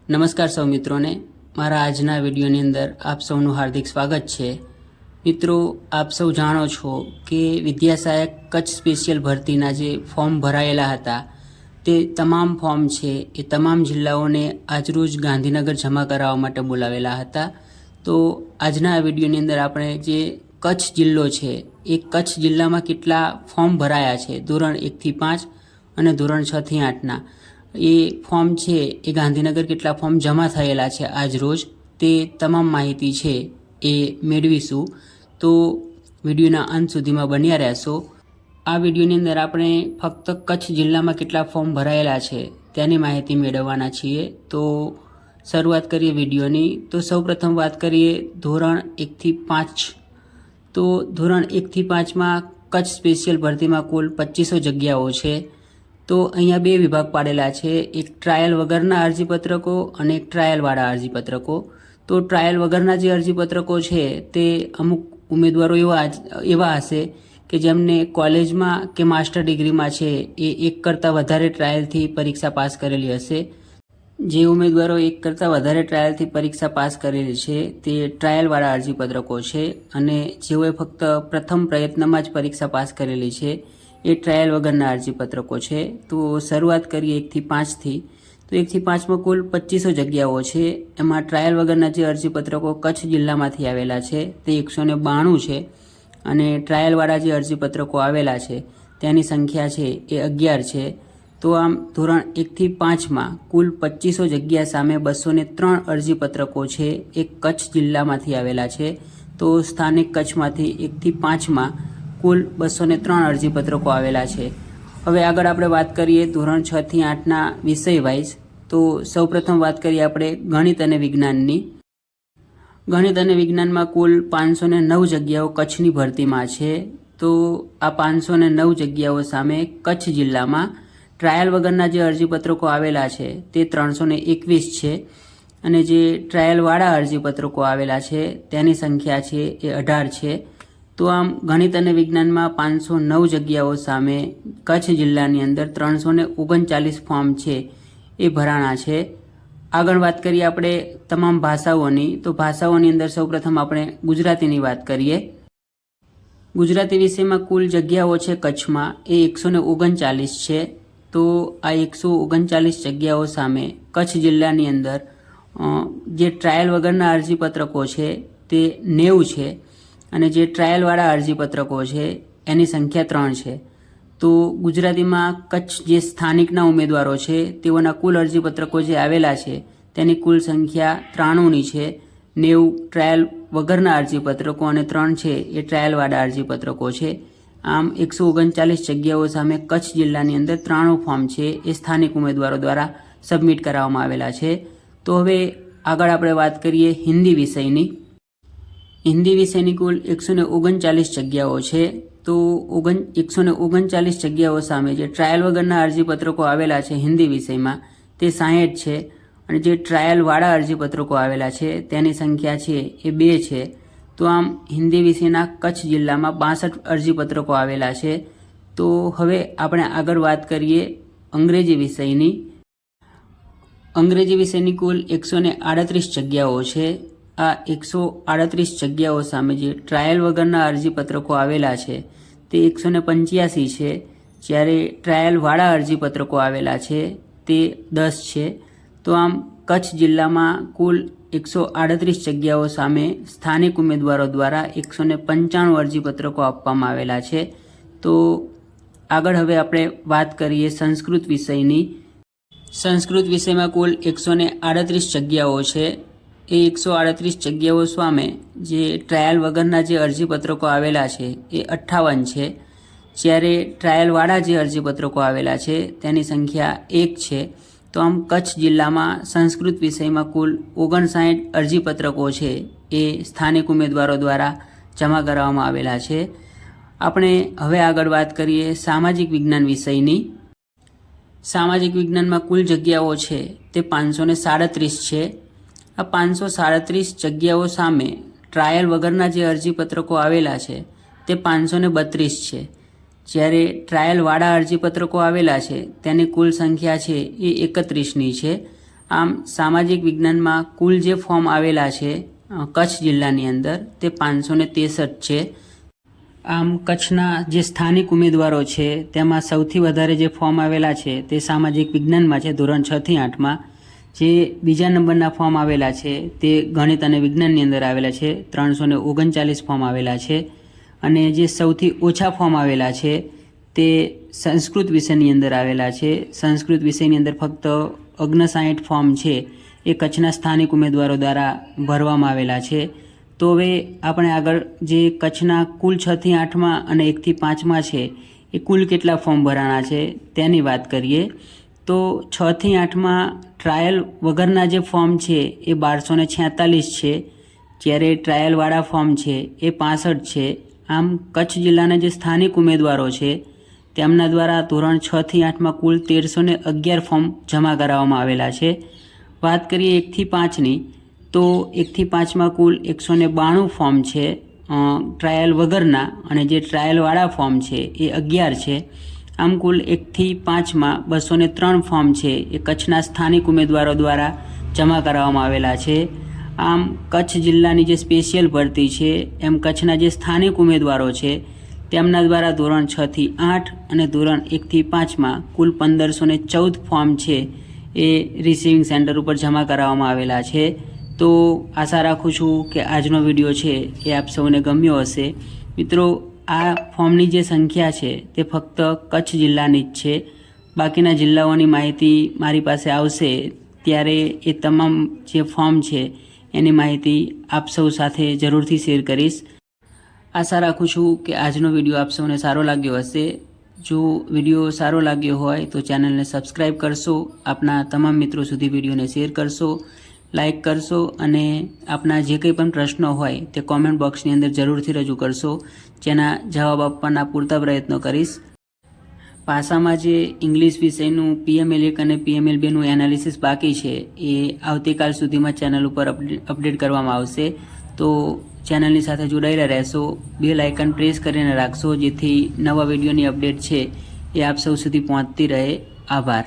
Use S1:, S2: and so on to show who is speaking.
S1: નમસ્કાર સૌ મિત્રોને, મારા આજના વિડીયોની અંદર આપ સૌનું હાર્દિક સ્વાગત છે। મિત્રો, આપ સૌ જાણો છો કે વિદ્યા સહાયક કચ્છ સ્પેશિયલ ભરતીના જે ફોર્મ ભરાયેલા હતા તે તમામ ફોર્મ છે એ તમામ જિલ્લાઓને આજરોજ ગાંધીનગર જમા કરાવવા માટે બોલાવેલા હતા। તો આજના આ વિડીયોની અંદર આપણે જે કચ્છ જિલ્લો છે એ કચ્છ જિલ્લામાં કેટલા ફોર્મ ભરાયા છે ધોરણ 1 થી 5 અને ધોરણ 6 થી 8ના એ ફોર્મ છે એ ગાંધીનગર કેટલા ફોર્મ જમા થયેલા છે આજ રોજ તે તમામ માહિતી છે એ મેળવીશું। તો વિડીયોના અંત સુધીમાં બન્યા રહેશો। આ વિડીયોની અંદર આપણે ફક્ત કચ્છ જિલ્લામાં કેટલા ફોર્મ ભરાયેલા છે તેની માહિતી મેળવવાના છીએ। તો શરૂઆત કરીએ વિડીયોની। તો સૌપ્રથમ વાત કરીએ ધોરણ 1 થી 5। તો ધોરણ 1 થી 5માં કચ્છ સ્પેશિયલ ભરતીમાં કુલ 2500 જગ્યાઓ છે। તો અહીંયા બે વિભાગ પાડેલા છે, એક ટ્રાયલ વગરના અરજીપત્રકો અને એક ટ્રાયલવાળા અરજીપત્રકો। તો ટ્રાયલ વગરના જે અરજીપત્રકો છે તે અમુક ઉમેદવારો એવા હશે કે જેમને કોલેજમાં કે માસ્ટર ડિગ્રીમાં છે એ એક કરતાં વધારે ટ્રાયલથી પરીક્ષા પાસ કરેલી હશે। જે ઉમેદવારો એક કરતાં વધારે ટ્રાયલથી પરીક્ષા પાસ કરેલી છે તે ટ્રાયલવાળા અરજીપત્રકો છે, અને જેઓએ ફક્ત પ્રથમ પ્રયત્નમાં જ પરીક્ષા પાસ કરેલી છે એ ટ્રાયલ વગરના અરજીપત્રકો છે। તો શરૂઆત કરીએ 1 થી 5થી। તો 1 થી 5માં કુલ 2500 જગ્યાઓ છે। એમાં ટ્રાયલ વગરના જે અરજીપત્રકો કચ્છ જિલ્લામાંથી આવેલા છે તે 192 છે, અને ટ્રાયલવાળા જે અરજીપત્રકો આવેલા છે તેની સંખ્યા છે એ 11 છે। તો આમ ધોરણ 1 થી 5માં કુલ 2500 જગ્યા સામે 203 અરજીપત્રકો છે એ કચ્છ જિલ્લામાંથી આવેલા છે। તો સ્થાનિક કચ્છમાંથી 1 થી 5માં કુલ 203 અરજીપત્રકો આવેલા છે। હવે આગળ આપણે વાત કરીએ ધોરણ 6 થી 8ના વિષય વાઇઝ। તો સૌપ્રથમ વાત કરીએ આપણે ગણિત અને વિજ્ઞાનની। ગણિત અને વિજ્ઞાનમાં કુલ 509 જગ્યાઓ કચ્છની ભરતીમાં છે। તો આ 509 જગ્યાઓ સામે કચ્છ જિલ્લામાં ટ્રાયલ વગરના જે અરજીપત્રકો આવેલા છે તે 321 છે, અને જે ટ્રાયલવાળા અરજીપત્રકો આવેલા છે તેની સંખ્યા છે એ 18 છે। તો આમ ગણિત અને વિજ્ઞાનમાં 509 જગ્યાઓ સામે કચ્છ જિલ્લાની અંદર 339 ફોર્મ છે એ ભરાણા છે। આગળ વાત કરીએ આપણે તમામ ભાષાઓની। તો ભાષાઓની અંદર સૌપ્રથમ આપણે ગુજરાતીની વાત કરીએ। ગુજરાતી વિષયમાં કુલ જગ્યાઓ છે કચ્છમાં એ 139 છે। તો આ 139 જગ્યાઓ સામે કચ્છ જિલ્લાની અંદર જે ટ્રાયલ વગરના અરજીપત્રકો છે તે 90 છે, અને જે ટ્રાયલવાળા અરજીપત્રકો છે એની સંખ્યા 3 છે। તો ગુજરાતીમાં કચ્છ જે સ્થાનિકના ઉમેદવારો છે તેઓના કુલ અરજીપત્રકો જે આવેલા છે તેની કુલ સંખ્યા 93ની છે। 90 ટ્રાયલ વગરના અરજીપત્રકો અને 3 છે એ ટ્રાયલવાળા અરજીપત્રકો છે। આમ 139 જગ્યાઓ સામે કચ્છ જિલ્લાની અંદર 93 ફોર્મ છે એ સ્થાનિક ઉમેદવારો દ્વારા સબમિટ કરાવવામાં આવેલા છે। તો હવે આગળ આપણે વાત કરીએ હિન્દી વિષયની। હિન્દી વિષયની કુલ 139 જગ્યાઓ છે। તો 139 જગ્યાઓ સામે જે ટ્રાયલ વગરના અરજીપત્રકો આવેલા છે હિન્દી વિષયમાં તે 60 છે, અને જે ટ્રાયલવાળા અરજીપત્રકો આવેલા છે તેની સંખ્યા છે એ 2 છે। તો આમ હિન્દી વિષયના કચ્છ જિલ્લામાં 62 અરજીપત્રકો આવેલા છે। તો હવે આપણે આગળ વાત કરીએ અંગ્રેજી વિષયની। અંગ્રેજી વિષયની કુલ 138 જગ્યાઓ છે। આ 138 જગ્યાઓ સામે જે ટ્રાયલ વગરના અરજીપત્રકો આવેલા છે તે 185 છે, જ્યારે ટ્રાયલવાળા અરજીપત્રકો આવેલા છે તે 10 છે। તો આમ કચ્છ જિલ્લામાં કુલ 138 જગ્યાઓ સામે સ્થાનિક ઉમેદવારો દ્વારા 195 અરજીપત્રકો આપવામાં આવેલા છે। તો આગળ હવે આપણે વાત કરીએ સંસ્કૃત વિષયની। સંસ્કૃત વિષયમાં કુલ 138 જગ્યાઓ છે। એ 138 જગ્યાઓ સામે જે ટ્રાયલ વગરના જે અરજીપત્રકો આવેલા છે એ 58 છે, જ્યારે ટ્રાયલવાળા જે અરજીપત્રકો આવેલા છે તેની સંખ્યા 1 છે। તો આમ કચ્છ જિલ્લામાં સંસ્કૃત વિષયમાં કુલ 59 અરજીપત્રકો છે એ સ્થાનિક ઉમેદવારો દ્વારા જમા કરાવવામાં આવેલા છે। આપણે હવે આગળ વાત કરીએ સામાજિક વિજ્ઞાન વિષયની। સામાજિક વિજ્ઞાનમાં કુલ જગ્યાઓ છે તે 537 છે। આ 537 જગ્યાઓ સામે ટ્રાયલ વગરના જે અરજીપત્રકો આવેલા છે તે 532 છે, જ્યારે ટ્રાયલવાળા અરજીપત્રકો આવેલા છે તેની કુલ સંખ્યા છે એ 31ની છે, આમ સામાજિક વિજ્ઞાનમાં કુલ જે ફોર્મ આવેલા છે કચ્છ જિલ્લાની અંદર તે 563 છે. આમ કચ્છના જે સ્થાનિક ઉમેદવારો છે તેમાં સૌથી વધારે જે ફોર્મ આવેલા છે તે સામાજિક વિજ્ઞાનમાં છે, ધોરણ 6 થી 8માં. જે બીજા નંબરના ફોર્મ આવેલા છે તે ગણિત અને વિજ્ઞાનની અંદર આવેલા છે, 339 ફોર્મ આવેલા છે. અને જે સૌથી ઓછા ફોર્મ આવેલા છે તે સંસ્કૃત વિષયની અંદર આવેલા છે. સંસ્કૃત વિષયની અંદર ફક્ત 59 ફોર્મ છે એ કચ્છના સ્થાનિક ઉમેદવારો દ્વારા ભરવામાં આવેલા છે. તો હવે આપણે આગળ જે કચ્છના કુલ 6 થી 8માં અને 1 થી 5માં છે એ કુલ કેટલા ફોર્મ ભરાણા છે તેની વાત કરીએ. તો 6 થી 8માં ટ્રાયલ વગરના જે ફોર્મ છે એ 1246 છે, જ્યારે ટ્રાયલવાળા ફોર્મ છે એ 65 છે. આમ કચ્છ જિલ્લાના જે સ્થાનિક ઉમેદવારો છે તેમના દ્વારા ધોરણ 6 થી 8માં કુલ 1311 ફોર્મ જમા કરાવવામાં આવેલા છે. વાત કરીએ 1 થી 5ની, તો 1 થી 5માં કુલ 192 ફોર્મ છે ટ્રાયલ વગરના, અને જે ટ્રાયલવાળા ફોર્મ છે એ 11 છે. આમ કુલ 1 થી 5માં 203 ફોર્મ છે એ કચ્છના સ્થાનિક ઉમેદવારો દ્વારા જમા કરાવવામાં આવેલા છે. આમ કચ્છ જિલ્લાની જે સ્પેશિયલ ભરતી છે એમ કચ્છના જે સ્થાનિક ઉમેદવારો છે તેમના દ્વારા ધોરણ 6 થી 8 અને ધોરણ 1 થી 5માં કુલ 1514 ફોર્મ છે એ રિસીવિંગ સેન્ટર ઉપર જમા કરાવવામાં આવેલા છે. તો આશા રાખું છું કે આજનો વિડીયો છે એ આપ સૌને ગમ્યો હશે. મિત્રો, આ ફોર્મની જે સંખ્યા છે તે ફક્ત કચ્છ જિલ્લાની જ છે. બાકીના જિલ્લાઓની માહિતી મારી પાસે આવશે ત્યારે એ તમામ જે ફોર્મ છે એની માહિતી આપ સૌ સાથે જરૂરથી શેર કરીશ. આશા રાખું છું કે આજનો વિડીયો આપ સૌને સારો લાગ્યો હશે. જો વિડીયો સારો લાગ્યો હોય તો ચેનલને સબસ્ક્રાઈબ કરશો, આપના તમામ મિત્રો સુધી વિડીયોને શેર કરશો, લાઇક કરશો, અને આપના જે કંઈ પણ પ્રશ્નો હોય તે કોમેન્ટ બોક્સની અંદર જરૂરથી રજૂ કરશો, જેના જવાબ આપવાના પૂરતા પ્રયત્નો કરીશ. ભાષામાં જે ઇંગ્લિશ વિષયનું PML1 અને PML2નું એનાલિસિસ બાકી છે એ આવતીકાલ સુધીમાં ચેનલ ઉપર અપડેટ કરવામાં આવશે. તો ચેનલની સાથે જોડાયેલા રહેશો, બેલ આઇકન પ્રેસ કરીને રાખશો, જેથી નવા વિડીયોની અપડેટ છે એ આપ સૌ સુધી પહોંચતી રહે. આભાર.